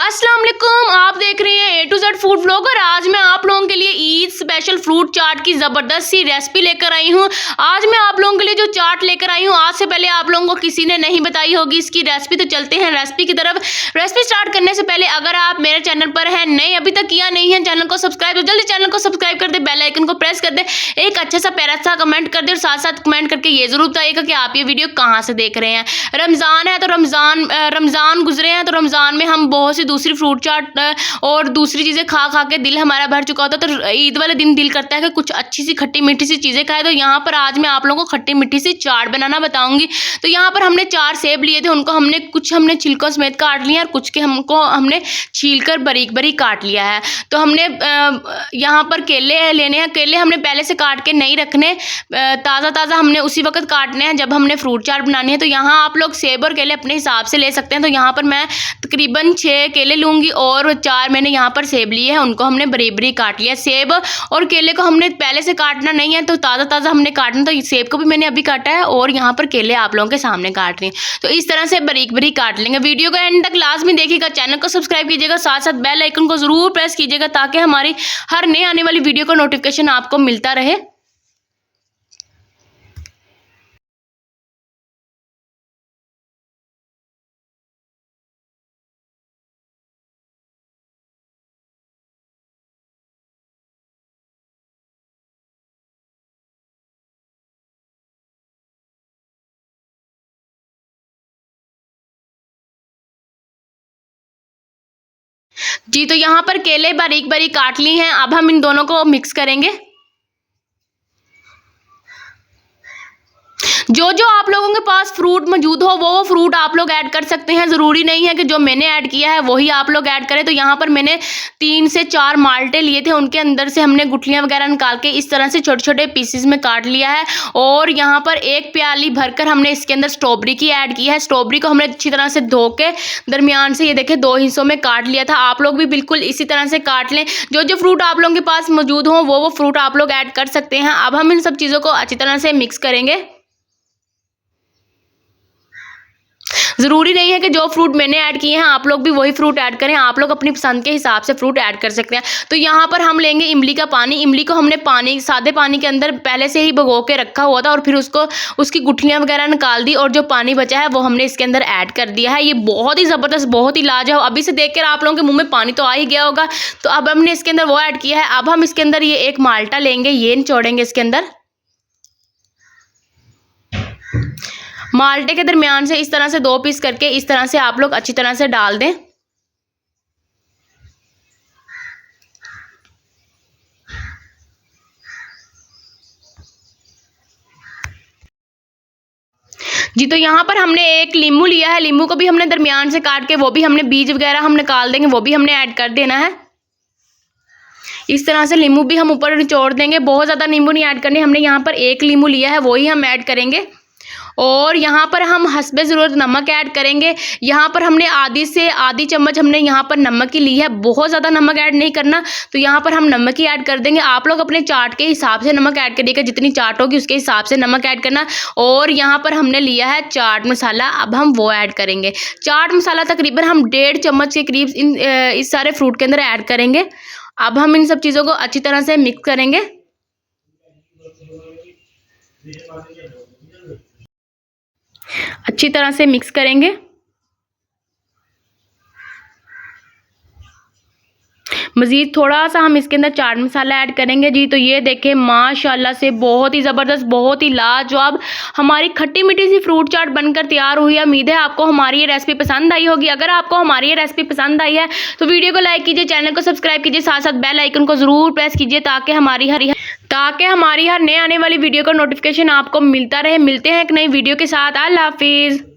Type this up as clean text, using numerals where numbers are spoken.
अस्सलाम वालेकुम, आप देख रहे हैं A to Z food vlog और आज मैं आप लोगों के लिए ईद स्पेशल फ्रूट चाट की ज़बरदस्त सी रेसिपी लेकर आई हूँ। आज मैं आप लोगों के लिए जो चाट लेकर आई हूँ, आज से पहले आप लोगों को किसी ने नहीं बताई होगी इसकी रेसिपी। तो चलते हैं रेसिपी की तरफ। रेसिपी स्टार्ट करने से पहले अगर आप मेरे चैनल पर हैं नए, अभी तक किया नहीं है चैनल को सब्सक्राइब, तो जल्दी चैनल को सब्सक्राइब कर दे, बेल आइकन को प्रेस कर दे, एक अच्छा सा प्यारा सा कमेंट कर दे और साथ साथ कमेंट करके ये जरूर बताइएगा कि आप ये वीडियो कहाँ से देख रहे हैं। रमज़ान है तो रमज़ान गुजरे हैं, तो रमज़ान में हम बहुत सी दूसरी फ्रूट चाट और दूसरी चीज़ें खा खा के दिल हमारा भर चुका होता है। तो ईद वाले दिन दिल करता है कि कुछ अच्छी सी खट्टी मीठी सी चीज़ें खाए। तो यहाँ पर आज मैं आप लोगों को खट्टी मीठी सी चाट बनाना बताऊंगी। तो यहाँ पर हमने 4 सेब लिए थे, उनको हमने छिलकों समेत काट लिया और कुछ के हमने छील कर बारीक बारीक काट लिया है। तो हमने यहाँ पर केले लेने हैं। केले हमने पहले से काट के नहीं रखने, ताज़ा ताज़ा हमने उसी वक्त काटने हैं जब हमने फ्रूट चाट बनानी है। तो यहाँ आप लोग सेब और केले अपने हिसाब से ले सकते हैं। तो यहाँ पर मैं तकरीबन 6 केले लूँगी और 4 मैंने यहाँ पर सेब लिए हैं, उनको हमने बारीक बारीक काट लिया। सेब और केले को हमने पहले से काटना नहीं है, तो ताज़ा ताज़ा हमने काटना। तो सेब को भी मैंने अभी काटा है और यहाँ पर केले आप लोगों के सामने काट रही हैं। तो इस तरह से बारीक बारीक काट लेंगे। वीडियो को एंड तक लाजमी देखिएगा, चैनल को सब्सक्राइब कीजिएगा, साथ साथ बेल आइकन को ज़रूर प्रेस कीजिएगा ताकि हमारी हर नए आने वाली वीडियो का नोटिफिकेशन आपको मिलता रहे। जी, तो यहाँ पर केले बारीक बारीक काट ली हैं। अब हम इन दोनों को मिक्स करेंगे। जो जो आप लोगों के पास फ्रूट मौजूद हो वो फ्रूट आप लोग ऐड कर सकते हैं। ज़रूरी नहीं है कि जो मैंने ऐड किया है वही आप लोग ऐड करें। तो यहाँ पर मैंने 3 से 4 माल्टे लिए थे, उनके अंदर से हमने गुठलियाँ वगैरह निकाल के इस तरह से छोटे छोटे पीसेस में काट लिया है। और यहाँ पर 1 प्याली भरकर हमने इसके अंदर स्ट्रॉबेरी की ऐड की है। स्ट्रॉबेरी को हमने अच्छी तरह से धो के दरमियान से ये देखें 2 हिस्सों में काट लिया था। आप लोग भी बिल्कुल इसी तरह से काट लें। जो जो फ्रूट आप लोगों के पास मौजूद हो वो फ्रूट आप लोग ऐड कर सकते हैं। अब हम इन सब चीज़ों को अच्छी तरह से मिक्स करेंगे। ज़रूरी नहीं है कि जो फ्रूट मैंने ऐड किए हैं आप लोग भी वही फ्रूट ऐड करें, आप लोग अपनी पसंद के हिसाब से फ्रूट ऐड कर सकते हैं। तो यहाँ पर हम लेंगे इमली का पानी। इमली को हमने सादे पानी के अंदर पहले से ही भिगो के रखा हुआ था और फिर उसकी गुठलियाँ वगैरह निकाल दी और जो पानी बचा है वो हमने इसके अंदर ऐड कर दिया है। ये बहुत ही ज़बरदस्त, बहुत ही लाजवाब, अभी से देख कर आप लोगों के मुँह में पानी तो आ ही गया होगा। तो अब हमने इसके अंदर वो ऐड किया है। अब हम इसके अंदर ये 1 माल्टा लेंगे, ये निचोड़ेंगे इसके अंदर। माल्टे के दरमियान से इस तरह से 2 पीस करके इस तरह से आप लोग अच्छी तरह से डाल दें। जी, तो यहाँ पर हमने 1 नींबू लिया है। नींबू को भी हमने दरमियान से काट के वो भी हमने बीज वगैरह हम निकाल देंगे, वो भी हमने ऐड कर देना है। इस तरह से नींबू भी हम ऊपर निचोड़ देंगे। बहुत ज़्यादा नींबू नहीं ऐड करने, हमने यहाँ पर 1 नींबू लिया है, वही हम ऐड करेंगे। और यहाँ पर हम हस्बे ज़रूरत नमक ऐड करेंगे। यहाँ पर हमने आधी से आधी चम्मच हमने यहाँ पर नमक की ली है, बहुत ज़्यादा नमक ऐड नहीं करना। तो यहाँ पर हम नमक ही ऐड कर देंगे। आप लोग अपने चाट के हिसाब से नमक ऐड करिएगा, जितनी चाट होगी उसके हिसाब से नमक ऐड करना। और यहाँ पर हमने लिया है चाट मसाला, अब हम वो ऐड करेंगे। चाट मसाला तकरीबन हम 1.5 चम्मच के करीब इस सारे फ्रूट के अंदर ऐड करेंगे। अब हम इन सब चीज़ों को अच्छी तरह से मिक्स करेंगे। अच्छी तरह से मिक्स करेंगे। मज़ीद थोड़ा सा हम इसके अंदर चाट मसाला ऐड करेंगे। जी, तो ये देखें माशाल्लाह से बहुत ही ज़बरदस्त, बहुत ही लाजवाब हमारी खट्टी मीठी सी फ्रूट चाट बनकर तैयार हुई है। उम्मीद है आपको हमारी ये रेसिपी पसंद आई होगी। अगर आपको हमारी ये रेसिपी पसंद आई है तो वीडियो को लाइक कीजिए, चैनल को सब्सक्राइब कीजिए, साथ साथ बेल आइकन को ज़रूर प्रेस कीजिए ताकि हमारी हर नए आने वाली वीडियो का नोटिफिकेशन आपको मिलता रहे। मिलते हैं एक नई वीडियो के साथ। अल्लाह हाफिज़।